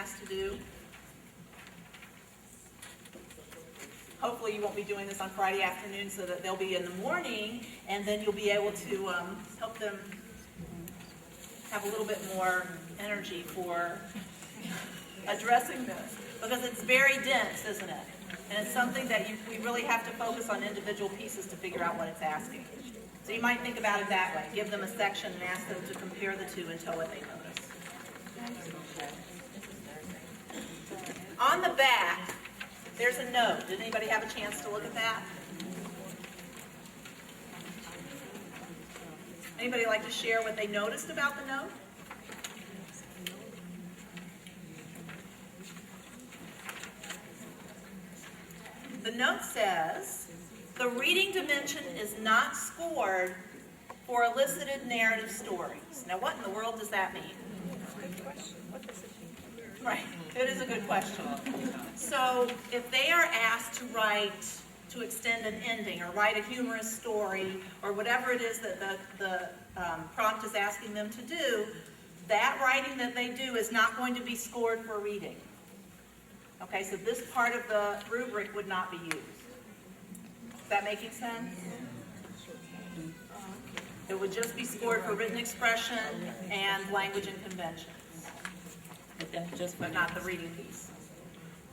asked to do. Hopefully you won't be doing this on Friday afternoon so that they'll be in the morning, and then you'll be able to help them have a little bit more energy for addressing this. Because it's very dense, isn't it? And it's something that we really have to focus on individual pieces to figure out what it's asking. So you might think about it that way. Give them a section and ask them to compare the two and tell what they notice. On the back, there's a note. Did anybody have a chance to look at that? Anybody like to share what they noticed about the note? The note says, the reading dimension is not scored for elicited narrative stories. Now, what in the world does that mean? Good question. What does it mean? Right, it is a good question. So, if they are asked to extend an ending, or write a humorous story, or whatever it is that the prompt is asking them to do, that writing that they do is not going to be scored for reading. Okay, so this part of the rubric would not be used. Is that making sense? It would just be scored for written expression and language and conventions, but not the reading piece.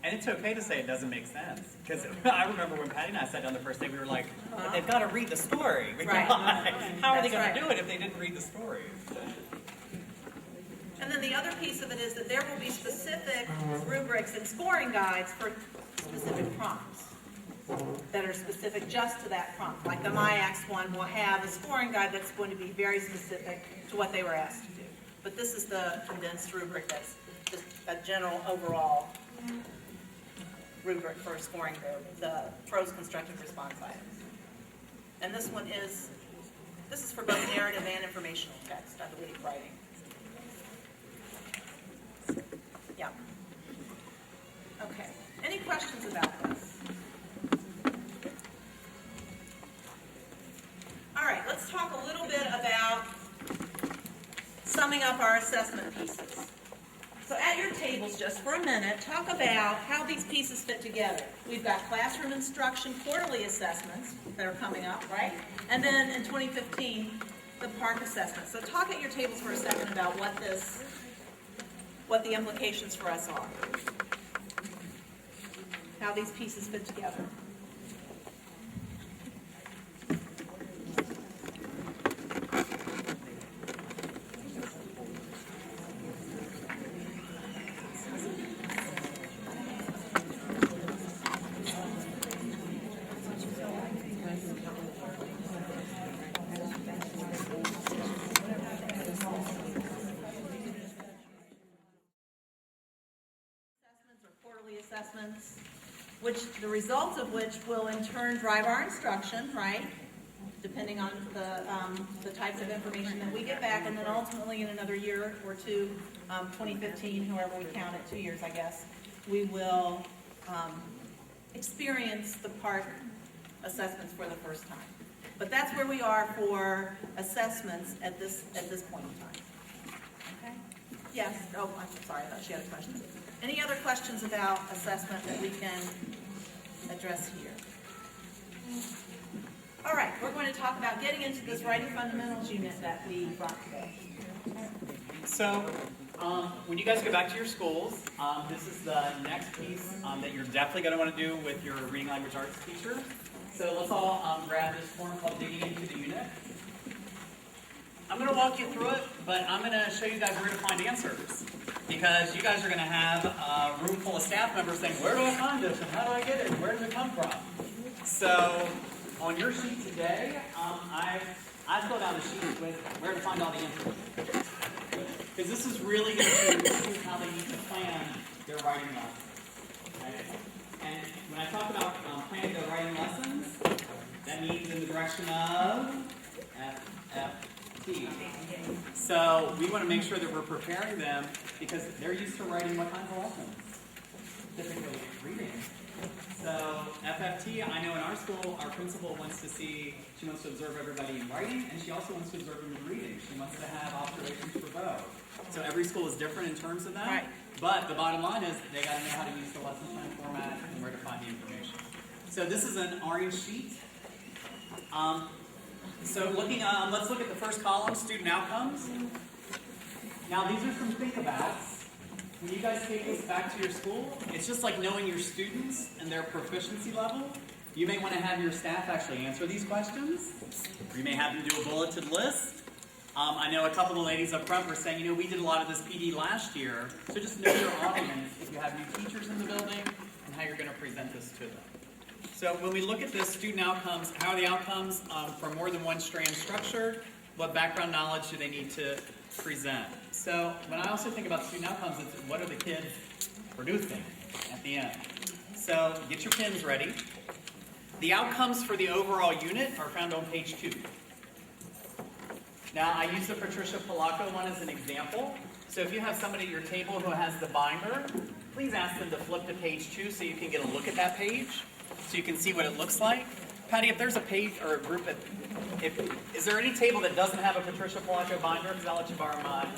And it's okay to say it doesn't make sense. Because I remember when Patty and I sat down the first day, we were like, but they've got to read the story. Right. How are they That's going right. to do it if they didn't read the story? And then the other piece of it is that there will be specific rubrics and scoring guides for specific prompts that are specific just to that prompt. Like the MyAx one will have a scoring guide that's going to be very specific to what they were asked to do. But this is the condensed rubric that's just a general overall rubric for scoring the prose constructive response items. And this one is for both narrative and informational text, I believe, writing. Yeah. Okay. Any questions about this? All right, let's talk a little bit about summing up our assessment pieces. So at your tables, just for a minute, talk about how these pieces fit together. We've got classroom instruction quarterly assessments that are coming up, right? And then in 2015, the park assessment. So talk at your tables for a second about what the implications for us are. How these pieces fit together. Assessments, which the results of which will in turn drive our instruction, right? Depending on the types of information that we get back, and then ultimately in another year or two, 2015, however we count it, 2 years, I guess, we will experience the park assessments for the first time. But that's where we are for assessments at this point in time. Okay? Yes. Oh, I'm sorry. I thought she had a question. Any other questions about assessment that we can address here? All right, we're going to talk about getting into this writing fundamentals unit that we brought today. So, when you guys go back to your schools, this is the next piece that you're definitely going to want to do with your reading language arts teacher. So let's all grab this form called Digging Into the Unit. I'm going to walk you through it, but I'm going to show you guys where to find answers. Because you guys are going to have a room full of staff members saying, where do I find this, and how do I get it, and where does it come from? So, on your sheet today, I filled out a sheet with where to find all the answers. Because this is really going to show you how they need to plan their writing lessons. Okay? And when I talk about planning their writing lessons, that means in the direction of FFT. So we want to make sure that we're preparing them because they're used to writing what kinds of lessons? Typically reading. So FFT, I know in our school, our principal wants to observe everybody in writing, and she also wants to observe them in reading. She wants to have observations for both. So every school is different in terms of that. Right. But the bottom line is they got to know how to use the lesson plan format and where to find the information. So this is an orange sheet. So let's look at the first column, student outcomes. Now these are some think abouts. When you guys take this back to your school, it's just like knowing your students and their proficiency level. You may want to have your staff actually answer these questions. Or you may have them do a bulleted list. I know a couple of the ladies up front were saying, you know, we did a lot of this PD last year, so just know your audience if you have new teachers in the building and how you're going to present this to them. So when we look at this student outcomes, how are the outcomes from more than one strand structured? What background knowledge do they need to present? So when I also think about student outcomes, it's what are the kids producing at the end? So get your pens ready. The outcomes for the overall unit are found on page 2. Now, I use the Patricia Polacco one as an example. So if you have somebody at your table who has the binder, please ask them to flip to page 2 so you can get a look at that page, so you can see what it looks like. Patty, if there's a page or a group that, is there any table that doesn't have a Patricia Polacco binder? Because I'll let you borrow mine.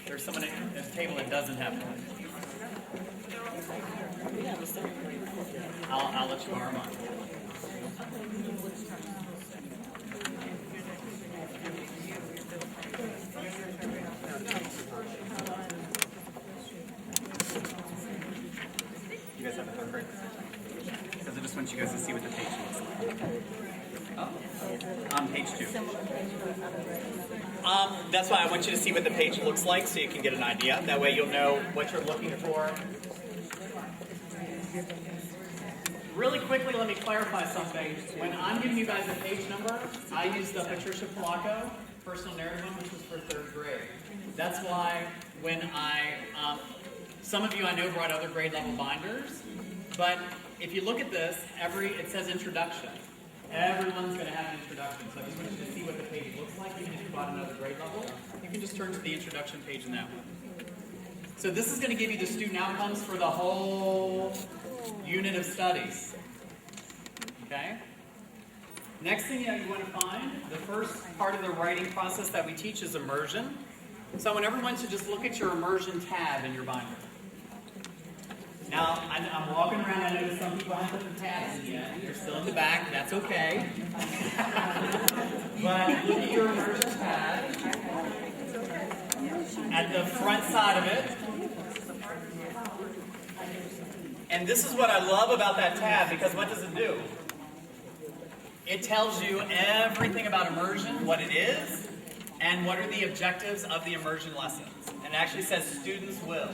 There's someone at this table that doesn't have one. I'll let you borrow mine. You guys have a third grade? Because I just want you guys to see what the page looks like. Oh, on page 2. That's why I want you to see what the page looks like so you can get an idea. That way you'll know what you're looking for. Really quickly, let me clarify something. When I'm giving you guys a page number, I use the Patricia Polacco personal narrative one, which was for 3rd grade. That's why when some of you I know brought other grade level binders, but if you look at this, it says introduction. Everyone's going to have an introduction, so I just want you to see what the page looks like, even if you brought another grade level. You can just turn to the introduction page in that one. So this is going to give you the student outcomes for the whole unit of studies. Okay? Next thing that you want to find, the first part of the writing process that we teach is immersion. So I want everyone to just look at your immersion tab in your binder. Now, I'm walking around, I notice some people haven't put the tabs in yet. They're still in the back, that's okay. But look at your immersion tab. At the front side of it. And this is what I love about that tab, because what does it do? It tells you everything about immersion, what it is, and what are the objectives of the immersion lessons. And it actually says students will.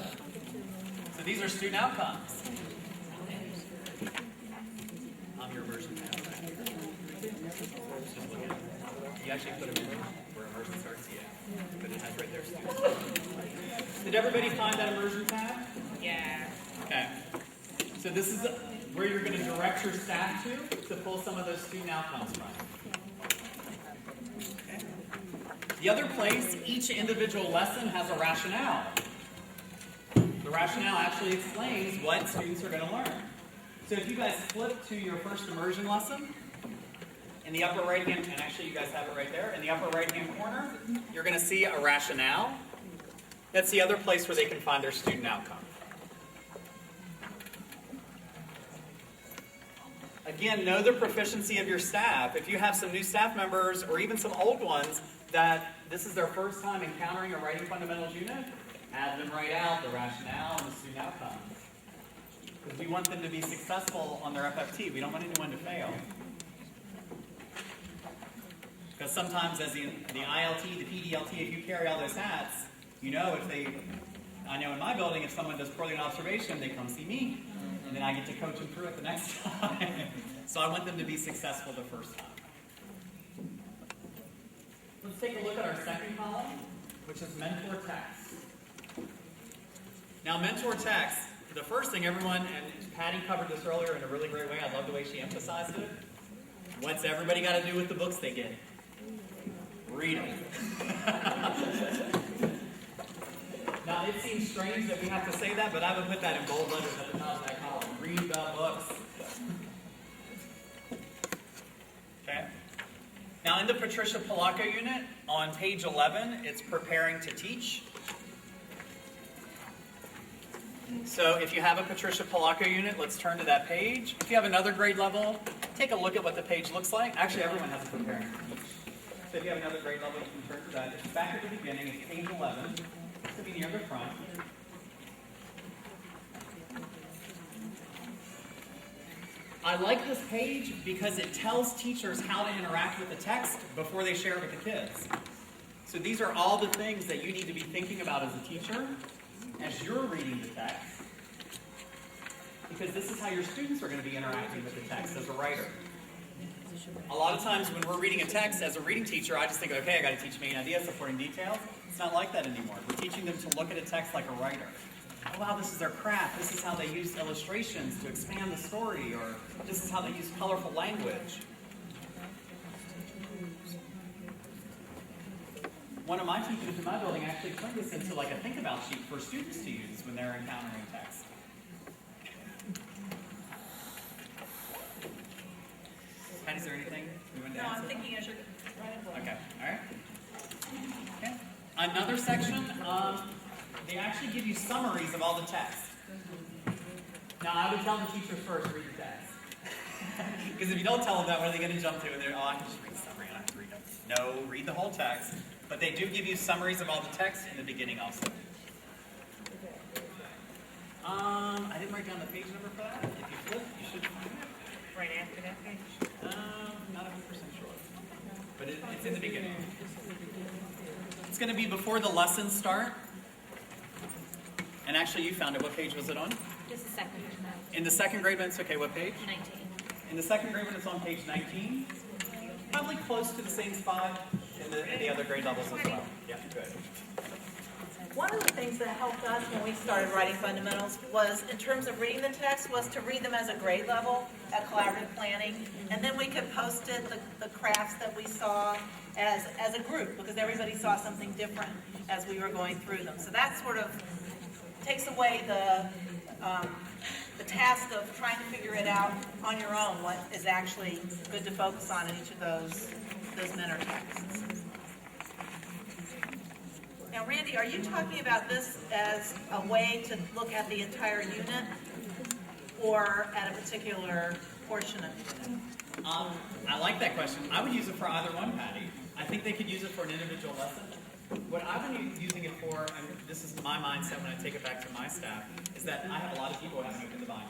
So these are student outcomes. On your immersion tab. Just look at it. You actually put them in where immersion starts, yeah. But it has right there students. Did everybody find that immersion tab? Yeah. Okay. So this is where you're going to direct your staff to pull some of those student outcomes from. Okay. The other place, each individual lesson has a rationale. The rationale actually explains what students are going to learn. So if you guys flip to your first immersion lesson, in the upper right hand, and actually you guys have it right there, in the upper right hand corner, you're going to see a rationale. That's the other place where they can find their student outcome. Again, know the proficiency of your staff. If you have some new staff members, or even some old ones, that this is their first time encountering a writing fundamentals unit, have them write out the rationale and the student outcomes. Because we want them to be successful on their FFT. We don't want anyone to fail. Because sometimes as the ILT, the PDLT, if you carry all those hats, you know I know in my building, if someone does poorly on observation, they come see me. And then I get to coach them through it the next time. So I want them to be successful the first time. Let's take a look at our second column, which is mentor text. Now mentor text, the first thing everyone, and Patty covered this earlier in a really great way, I love the way she emphasized it. What's everybody got to do with the books they get? Read them. Now, it seems strange that we have to say that, but I would put that in bold letters at the top of that column. Read the books. Okay? Now, in the Patricia Polacco unit, on page 11, it's preparing to teach. So if you have a Patricia Polacco unit, let's turn to that page. If you have another grade level, take a look at what the page looks like. Actually, everyone has a preparing to teach. So if you have another grade level, you can turn to that. It's back at the beginning. It's page 11. It's going to be near the front. I like this page because it tells teachers how to interact with the text before they share it with the kids. So these are all the things that you need to be thinking about as a teacher as you're reading the text, because this is how your students are going to be interacting with the text as a writer. A lot of times when we're reading a text as a reading teacher, I just think, okay, I got to teach main ideas, supporting details. It's not like that anymore. We're teaching them to look at a text like a writer. Oh, wow, this is their craft. This is how they use illustrations to expand the story, or this is how they use colorful language. One of my teachers in my building actually turned this into like a think about sheet for students to use when they're encountering text. Patty, is there anything you want to No, answer? I'm thinking as you're writing. Okay, all right. Okay. Another section, they actually give you summaries of all the text. Now, I would tell the teachers first, read the text. Because if you don't tell them that, what are they going to jump to? And they're, oh, I can just read the summary, I don't have to read them. No, read the whole text. But they do give you summaries of all the text in the beginning also. I didn't write down the page number for that. If you flip, you should find it. Right after that page? Not 100% sure. But it's in the beginning. It's going to be before the lessons start. And actually, you found it. What page was it on? Just a second. In the second grade, when it's okay, what page? 19. In the second grade, when it's on page 19. Probably close to the same spot in the other grade levels as well. Yeah, good. One of the things that helped us when we started writing fundamentals was, in terms of reading the text, was to read them as a grade level at collaborative planning, and then we could post it, the crafts that we saw as a group, because everybody saw something different as we were going through them. So that sort of takes away the task of trying to figure it out on your own, what is actually good to focus on in each of those mentor texts. Now, Randy, are you talking about this as a way to look at the entire unit or at a particular portion of the unit? I like that question. I would use it for either one, Patty. I think they could use it for an individual lesson. What I've been using it for, and this is my mindset when I take it back to my staff, is that I have a lot of people who haven't opened the binder.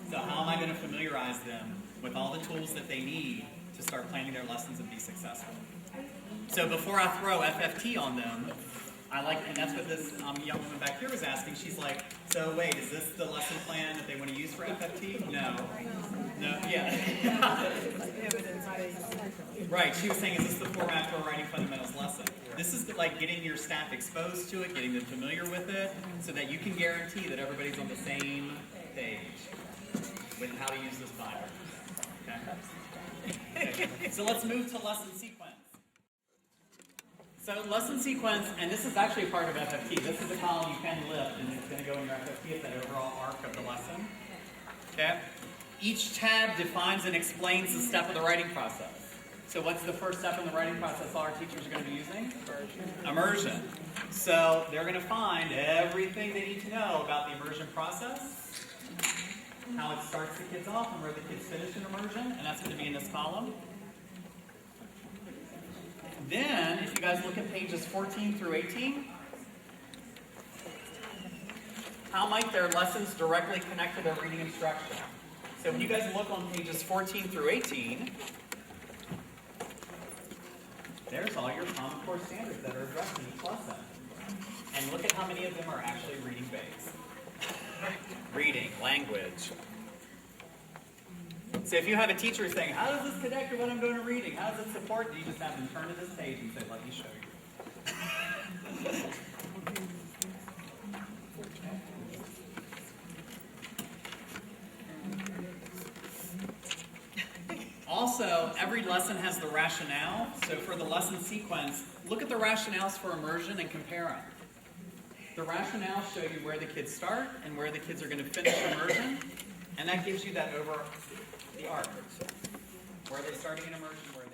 So how am I going to familiarize them with all the tools that they need to start planning their lessons and be successful? So before I throw FFT on them, I like, and that's what this young woman back here was asking. She's like, so wait, is this the lesson plan that they want to use for FFT? No. No, yeah. Right, she was saying, is this the format for a writing fundamentals lesson? This is like getting your staff exposed to it, getting them familiar with it, so that you can guarantee that everybody's on the same page with how to use this binder. Okay? So let's move to lesson sequence. So lesson sequence, and this is actually a part of FFT. This is a column you can lift, and it's going to go in your FFT at that overall arc of the lesson. Okay? Each tab defines and explains the step of the writing process. So what's the first step in the writing process all our teachers are going to be using? Immersion. So they're going to find everything they need to know about the immersion process, how it starts the kids off and where the kids finish in immersion, and that's going to be in this column. Then, if you guys look at pages 14 through 18, how might their lessons directly connect to their reading instruction? So when you guys look on pages 14 through 18, there's all your Common Core standards that are addressed in each lesson. And look at how many of them are actually reading based. Reading, language. So if you have a teacher saying, how does this connect to what I'm doing in reading? How does it support? You just have them turn to this page and say, let me show you. Also, every lesson has the rationale. So for the lesson sequence, look at the rationales for immersion and compare them. The rationales show you where the kids start and where the kids are going to finish immersion. And that gives you that over the arc. Where are they starting in immersion? Where are